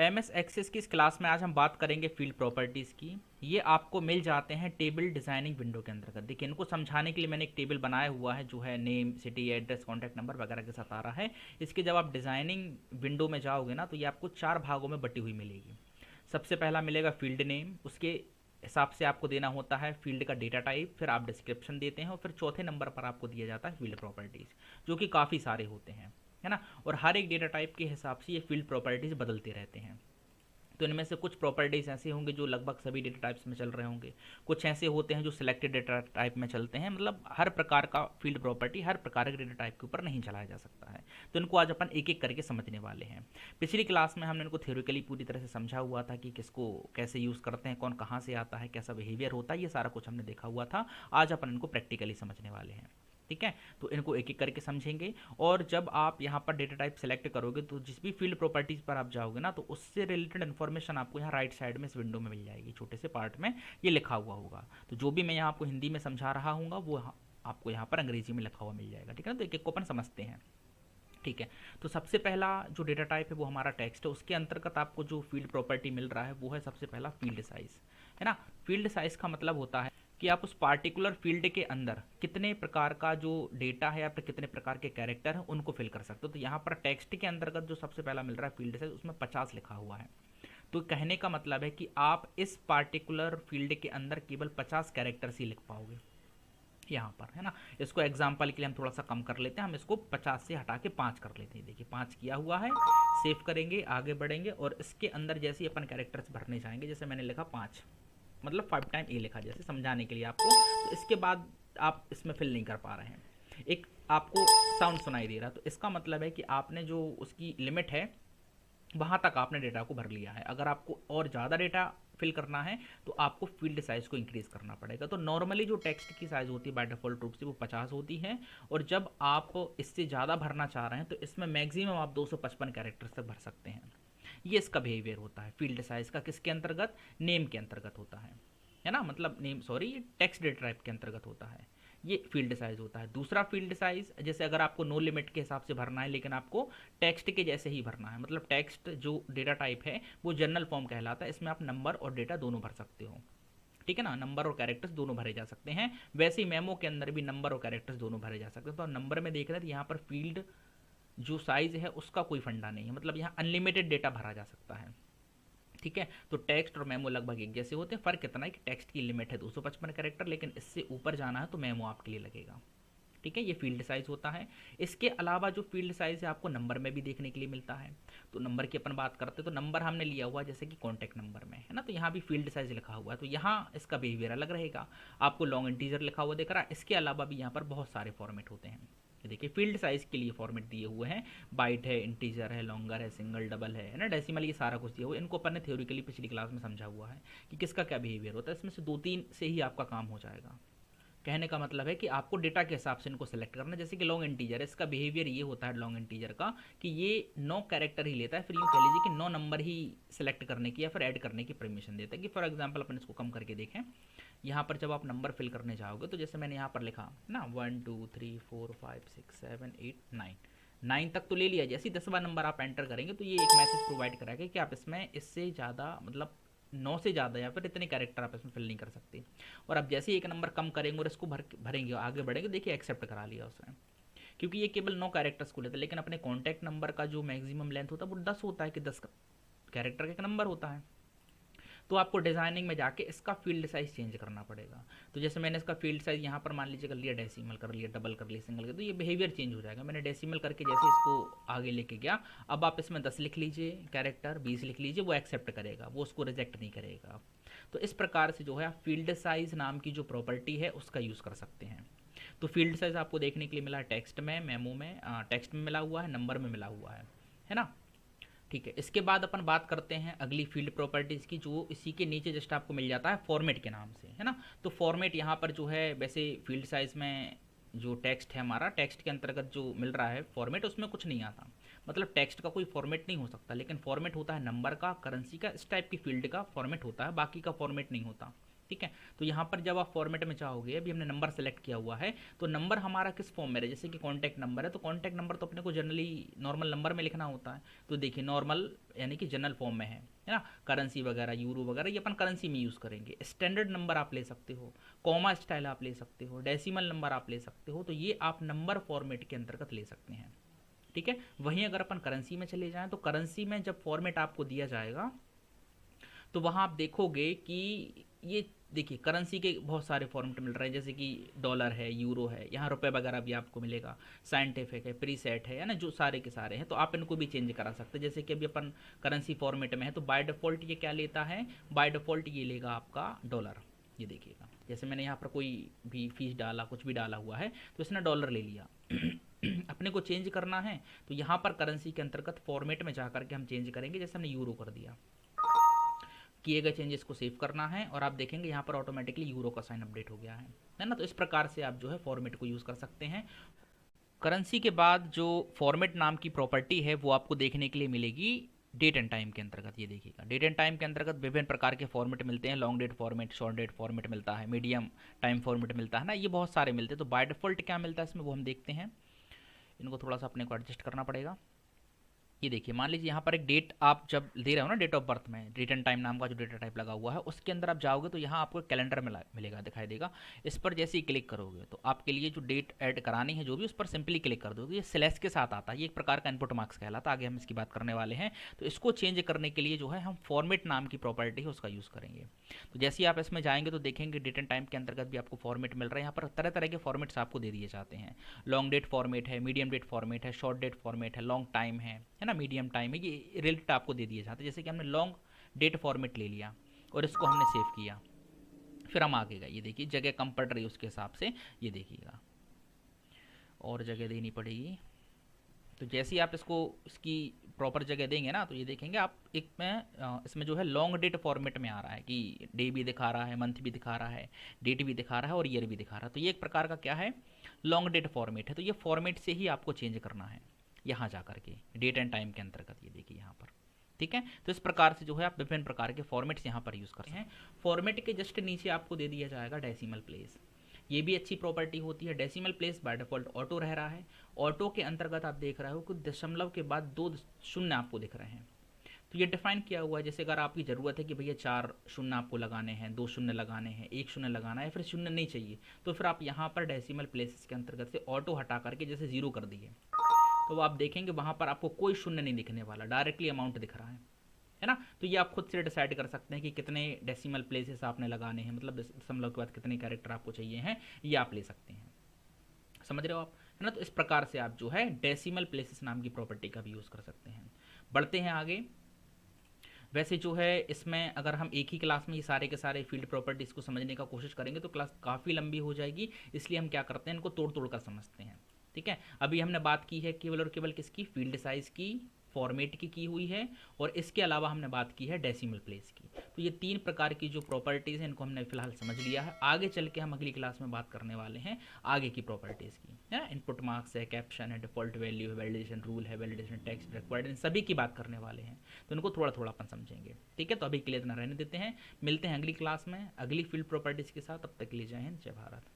MS access की इस class में आज हम बात करेंगे फील्ड प्रॉपर्टीज़ की। ये आपको मिल जाते हैं टेबल डिज़ाइनिंग विंडो के अंतर्गत। देखिए, इनको समझाने के लिए मैंने एक टेबल बनाया हुआ है जो है name, city, address, contact number वगैरह के साथ आ रहा है। इसके जब आप डिज़ाइनिंग विंडो में जाओगे ना, तो ये आपको 4 भागों में बटी हुई मिलेगी। सबसे पहला मिलेगा फील्ड नेम, उसके हिसाब से आपको देना होता है फील्ड का डेटा टाइप, फिर आप डिस्क्रिप्शन देते हैं और फिर चौथे नंबर पर आपको दिया जाता है फील्ड प्रॉपर्टीज़, जो कि काफ़ी सारे होते हैं, है ना। और हर एक डेटा टाइप के हिसाब से ये फील्ड प्रॉपर्टीज़ बदलते रहते हैं। तो इनमें से कुछ प्रॉपर्टीज़ ऐसे होंगे जो लगभग सभी डेटा टाइप्स में चल रहे होंगे, कुछ ऐसे होते हैं जो सिलेक्टेड डेटा टाइप में चलते हैं। मतलब हर प्रकार का फील्ड प्रॉपर्टी हर प्रकार के डेटा टाइप के ऊपर नहीं चलाया जा सकता है। तो इनको आज अपन एक एक करके समझने वाले हैं। पिछली क्लास में हमने इनको थ्योरेटिकली पूरी तरह से समझा हुआ था कि किसको कैसे यूज़ करते हैं, कौन कहाँ से आता है, कैसा बिहेवियर होता है, ये सारा कुछ हमने देखा हुआ था। आज अपन इनको प्रैक्टिकली समझने वाले हैं, ठीक है। तो इनको एक एक करके समझेंगे। और जब आप यहाँ पर डेटा टाइप सेलेक्ट करोगे तो जिस भी फील्ड प्रॉपर्टीज़ पर आप जाओगे ना, तो उससे रिलेटेड इन्फॉर्मेशन आपको यहाँ राइट साइड में इस विंडो में मिल जाएगी। छोटे से पार्ट में ये लिखा हुआ होगा। तो जो भी मैं यहाँ आपको हिंदी में समझा रहा हूँ वो आपको यहाँ पर अंग्रेजी में लिखा हुआ मिल जाएगा, ठीक है ना। तो एक एक को अपन समझते हैं, ठीक है। तो सबसे पहला जो डेटा टाइप है वो हमारा टेक्स्ट है। उसके अंतर्गत आपको जो फील्ड प्रॉपर्टी मिल रहा है वो है सबसे पहला फील्ड साइज, है ना। फील्ड साइज का मतलब होता है कि आप उस पार्टिकुलर फील्ड के अंदर कितने प्रकार का जो डेटा है या फिर कितने प्रकार के कैरेक्टर हैं उनको फिल कर सकते हो। तो यहाँ पर टेक्स्ट के अंतर्गत जो सबसे पहला मिल रहा है फील्ड साइज, उसमें 50 लिखा हुआ है। तो कहने का मतलब है कि आप इस पार्टिकुलर फील्ड के अंदर केवल 50 कैरेक्टर्स ही लिख पाओगे यहाँ पर, है ना। इसको एग्जाम्पल के लिए हम थोड़ा सा कम कर लेते हैं, हम इसको 50 से हटा के 5 कर लेते हैं। देखिए 5 किया हुआ है, सेव करेंगे, आगे बढ़ेंगे और इसके अंदर जैसे ही अपन कैरेक्टर्स भरने जाएंगे, जैसे मैंने लिखा 5, मतलब 5 टाइम ए लिखा जैसे समझाने के लिए आपको, तो इसके बाद आप इसमें फिल नहीं कर पा रहे हैं। एक आपको साउंड सुनाई दे रहा, तो इसका मतलब है कि आपने जो उसकी लिमिट है वहाँ तक आपने डेटा को भर लिया है। अगर आपको और ज़्यादा डेटा फिल करना है तो आपको फील्ड साइज़ को इंक्रीज़ करना पड़ेगा। तो नॉर्मली जो टेक्स्ट की साइज़ होती है बाय डिफ़ॉल्ट रूप से वो 50 होती है, और जब आप इससे ज़्यादा भरना चाह रहे हैं तो इसमें मैक्सिमम आप 255 कैरेक्टर्स तक भर सकते हैं। ये इसका बिहेवियर होता है फील्ड साइज़ का। किसके अंतर्गत? नेम के अंतर्गत होता है ना। मतलब नेम, सॉरी, ये टेक्स्ट डेटा टाइप के अंतर्गत होता है। ये फील्ड साइज होता है। दूसरा फील्ड साइज, जैसे अगर आपको नो लिमिट के हिसाब से भरना है लेकिन आपको टेक्स्ट के जैसे ही भरना है, मतलब टेक्स्ट जो डेटा टाइप है वो जनरल फॉर्म कहलाता है। इसमें आप नंबर और डेटा दोनों भर सकते हो, ठीक है ना। नंबर और कैरेक्टर्स दोनों भरे जा सकते हैं। वैसे ही मेमो के अंदर भी नंबर और कैरेक्टर्स दोनों भरे जा सकते हैं। तो नंबर में देख रहे हैं यहाँ पर फील्ड जो साइज है उसका कोई फंडा नहीं है, मतलब यहाँ अनलिमिटेड डेटा भरा जा सकता है, ठीक है। तो टेक्स्ट और मेमो लगभग एक जैसे होते हैं। फ़र्क इतना है कि टेक्स्ट की लिमिट है 255 कैरेक्टर, लेकिन इससे ऊपर जाना है तो मेमो आपके लिए लगेगा, ठीक है। ये फील्ड साइज होता है। इसके अलावा जो फील्ड साइज है आपको नंबर में भी देखने के लिए मिलता है। तो नंबर की अपन बात करते हैं तो नंबर हमने लिया हुआ जैसे कि कॉन्टैक्ट नंबर में, है ना। तो यहाँ भी फील्ड साइज लिखा हुआ है, तो यहाँ इसका बिहेवियर अलग रहेगा। आपको लॉन्ग इंटीजर लिखा हुआ दिख रहा है। इसके अलावा भी यहाँ पर बहुत सारे फॉर्मेट होते हैं। ये देखिए फील्ड साइज के लिए फॉर्मेट दिए हुए हैं। बाइट है, इंटीजर है, लॉन्गर है, सिंगल, डबल है ना, डेसिमल, ये सारा कुछ दिया हुआ है। इनको अपन ने थ्योरिकली पिछली क्लास में समझा हुआ है कि किसका क्या बिहेवियर होता है। इसमें से 2-3 से ही आपका काम हो जाएगा। कहने का मतलब है कि आपको डेटा के हिसाब से इनको सेलेक्ट करना है। जैसे कि लॉन्ग इंटीजर, इसका बिहेवियर ये होता है लॉन्ग इंटीजर का कि ये 9 कैरेक्टर ही लेता है, फिर यूँ कह लीजिए कि 9 नंबर ही सिलेक्ट करने की या फिर ऐड करने की परमिशन देता है। कि फॉर एग्जांपल अपन इसको कम करके देखें, यहाँ पर जब आप नंबर फिल करने जाओगे तो जैसे मैंने यहाँ पर लिखा ना 1 2 3 4 5 6 7 8 9, 9 तक तो ले लिया। जैसे 10वां नंबर आप एंटर करेंगे तो ये एक मैसेज प्रोवाइड कराएगा कि आप इसमें इससे ज़्यादा, मतलब 9 से ज़्यादा या फिर इतने कैरेक्टर आप इसमें फिल नहीं कर सकते। और अब जैसे ही एक नंबर कम करेंगे और इसको भरेंगे, आगे बढ़ेंगे, देखिए एक्सेप्ट करा लिया उसने, क्योंकि ये केवल 9 कैरेक्टर्स को लेता है। लेकिन अपने कॉन्टैक्ट नंबर का जो मैक्सिमम लेंथ होता है वो 10 होता है, कि 10 कैरेक्टर का एक नंबर होता है। तो आपको डिज़ाइनिंग में जाके इसका फील्ड साइज चेंज करना पड़ेगा। तो जैसे मैंने इसका फील्ड साइज यहाँ पर मान लीजिए कर लिया, डेसिमल कर लिया, डबल कर लिया, सिंगल कर, तो ये बिहेवियर चेंज हो जाएगा। मैंने डेसिमल करके जैसे इसको आगे लेके गया, अब आप इसमें 10 लिख लीजिए कैरेक्टर, 20 लिख लीजिए, वो एक्सेप्ट करेगा, वो उसको रिजेक्ट नहीं करेगा। तो इस प्रकार से जो है आप फील्ड साइज नाम की जो प्रॉपर्टी है उसका यूज़ कर सकते हैं। तो फील्ड साइज आपको देखने के लिए मिला टेक्स्ट में, मेमो में, टेक्स्ट में मिला हुआ है, नंबर में मिला हुआ है ना। ठीक है, इसके बाद अपन बात करते हैं अगली फील्ड प्रॉपर्टीज़ की, जो इसी के नीचे जस्ट आपको मिल जाता है फॉर्मेट के नाम से, है ना। तो फॉर्मेट यहाँ पर जो है, वैसे फील्ड साइज में जो टेक्स्ट है हमारा, टेक्स्ट के अंतर्गत जो मिल रहा है फॉर्मेट, उसमें कुछ नहीं आता। मतलब टेक्स्ट का कोई फॉर्मेट नहीं हो सकता, लेकिन फॉर्मेट होता है नंबर का, करेंसी का, इस टाइप की फील्ड का फॉर्मेट होता है, बाकी का फॉर्मेट नहीं होता। ठीक है। तो यहाँ पर जब आप फॉर्मेट में चाहोगे, अभी हमने नंबर सेलेक्ट किया हुआ है, तो नंबर हमारा किस फॉर्म में है, जैसे कि कॉन्टैक्ट नंबर है, तो कॉन्टैक्ट नंबर तो अपने को जनरली नॉर्मल नंबर में लिखना होता है। तो देखिए नॉर्मल यानी कि जनरल फॉर्म में है ना। करेंसी वगैरह यूरो वगैरह ये अपन करेंसी में यूज़ करेंगे। स्टैंडर्ड नंबर आप ले सकते हो, कॉमा स्टाइल आप ले सकते हो, डेसिमल नंबर आप ले सकते हो, तो ये आप नंबर फॉर्मेट के अंतर्गत ले सकते हैं। ठीक है। वहीं अगर अपन करेंसी में चले जाएं, तो करेंसी में जब फॉर्मेट आपको दिया जाएगा तो वहाँ आप देखोगे कि ये देखिए करेंसी के बहुत सारे फॉर्मेट मिल रहे हैं, जैसे कि डॉलर है, यूरो है, यहाँ रुपए वगैरह भी आपको मिलेगा, साइंटिफिक है, प्रीसेट है ना, जो सारे के सारे हैं। तो आप इनको भी चेंज करा सकते हैं। जैसे कि अभी अपन करेंसी फॉर्मेट में है, तो बाय डिफ़ॉल्ट ये क्या लेता है, बाय डिफ़ॉल्ट ये लेगा आपका डॉलर। ये देखिएगा, जैसे मैंने यहाँ पर कोई भी फीस डाला, कुछ भी डाला हुआ है, तो इसने डॉलर ले लिया। अपने को चेंज करना है तो यहाँ पर करेंसी के अंतर्गत फॉर्मेट में जा करके हम चेंज करेंगे। जैसे हमने यूरो कर दिया, किए गए चेंजेस को सेव करना है और आप देखेंगे यहाँ पर ऑटोमेटिकली यूरो का साइन अपडेट हो गया है ना। तो इस प्रकार से आप जो है फॉर्मेट को यूज़ कर सकते हैं। करेंसी के बाद जो फॉर्मेट नाम की प्रॉपर्टी है वो आपको देखने के लिए मिलेगी डेट एंड टाइम के अंतर्गत। ये देखिएगा, डेट एंड टाइम के अंतर्गत विभिन्न प्रकार के फॉर्मेट मिलते हैं। Long date format, short date format मिलता है, मीडियम टाइम फॉर्मेट मिलता है ना, ये बहुत सारे मिलते हैं। तो बाय डिफ़ॉल्ट क्या मिलता है इसमें वो हम देखते हैं। इनको थोड़ा सा अपने को एडजस्ट करना पड़ेगा। ये देखिए, मान लीजिए यहाँ पर एक डेट आप जब दे रहे हो ना, डेट ऑफ बर्थ में डेट एंड टाइम नाम का जो डेटा टाइप लगा हुआ है, उसके अंदर आप जाओगे तो यहाँ आपको कैलेंडर मिलेगा, दिखाई देगा। इस पर जैसे ही क्लिक करोगे तो आपके लिए जो डेट ऐड करानी है जो भी, उस पर सिंपली क्लिक कर दोगे। ये स्लैश के साथ आता है, ये एक प्रकार का इनपुट मार्क्स कहलाता है। आगे हम इसकी बात करने वाले हैं। तो इसको चेंज करने के लिए जो है हम फॉर्मेट नाम की प्रॉपर्टी है उसका यूज़ करेंगे। तो जैसे ही आप इसमें जाएंगे तो देखेंगे डेट एंड टाइम के अंतर्गत भी आपको फॉर्मेट मिल रहा है। यहाँ पर तरह तरह के फॉर्मेट्स आपको दे दिए जाते हैं। लॉन्ग डेट फॉर्मेट है, मीडियम डेट फॉर्मेट है, शॉर्ट डेट फॉर्मेट है, लॉन्ग टाइम है ना, मीडियम टाइम है, ये रिलेटेड आपको दे दिए जाते हैं। जैसे कि हमने लॉन्ग डेट फॉर्मेट ले लिया और इसको हमने सेव किया, फिर हम आगे गए। ये देखिए जगह कम पड़ रही है उसके हिसाब से, ये देखिएगा और जगह देनी पड़ेगी। तो जैसे ही आप इसको इसकी प्रॉपर जगह देंगे ना, तो ये देखेंगे आप एक में इसमें जो है लॉन्ग डेट फॉर्मेट में आ रहा है कि डे भी दिखा रहा है, मंथ भी दिखा रहा है, डेट भी दिखा रहा है और ईयर भी दिखा रहा है। तो ये एक प्रकार का क्या है, लॉन्ग डेट फॉर्मेट है। तो ये फॉर्मेट से ही आपको चेंज करना है यहाँ जा करके डेट एंड टाइम के अंतर्गत। ये देखिए यहाँ पर, ठीक है। तो इस प्रकार से जो है आप विभिन्न प्रकार के फॉर्मेट्स यहाँ पर यूज़ करते हैं। फॉर्मेट के जस्ट नीचे आपको दे दिया जाएगा डेसिमल प्लेस। ये भी अच्छी प्रॉपर्टी होती है। Decimal place by default auto रह रहा है। ऑटो के अंतर्गत आप देख रहे हो कि दशमलव के बाद 2 शून्य आपको दिख रहे हैं। तो ये डिफाइन किया हुआ है। जैसे अगर आपकी ज़रूरत है कि भैया 4 शून्य आपको लगाने हैं, 2 शून्य लगाने हैं, 1 शून्य लगाना है, फिर शून्य नहीं चाहिए, तो फिर आप यहाँ पर डेसिमल प्लेसेस के अंतर्गत से ऑटो हटा करके जैसे 0 कर दिए, तो आप देखेंगे वहाँ पर आपको कोई शून्य नहीं दिखने वाला, डायरेक्टली अमाउंट दिख रहा है ना। तो ये आप खुद से डिसाइड कर सकते हैं कि कितने डेसिमल प्लेसेस आपने लगाने हैं, मतलब दशमलव के बाद कितने कैरेक्टर आपको चाहिए हैं, ये आप ले सकते हैं। समझ रहे हो आप, है ना। तो इस प्रकार से आप जो है डेसिमल प्लेसेस नाम की प्रॉपर्टी का भी यूज़ कर सकते हैं। बढ़ते हैं आगे। वैसे जो है इसमें अगर हम एक ही क्लास में ये सारे के सारे फील्ड प्रॉपर्टीज़ को समझने का कोशिश करेंगे तो क्लास काफ़ी लंबी हो जाएगी। इसलिए हम क्या करते हैं, इनको तोड़ तोड़ कर समझते हैं। ठीक है। अभी हमने बात की है केवल और केवल किसकी, फील्ड साइज़ की, फॉर्मेट की हुई है, और इसके अलावा हमने बात की है डेसिमल प्लेस की। तो ये 3 प्रकार की जो प्रॉपर्टीज़ हैं इनको हमने फिलहाल समझ लिया है। आगे चल के हम अगली क्लास में बात करने वाले हैं आगे की प्रॉपर्टीज़ की, है। इनपुट मार्क्स है, कैप्शन है, डिफ़ॉल्ट वैल्यू है, वैलिडेशन रूल है, वैलिडेशन टेक्स्ट रिक्वायर्ड, इन सभी की बात करने वाले हैं। तो इनको थोड़ा थोड़ा अपन समझेंगे। ठीक है। तो अभी के लिए इतना रहने देते हैं, मिलते हैं अगली क्लास में अगली फील्ड प्रॉपर्टीज़ के साथ। तब तक के लिए जय हिंद, जय भारत।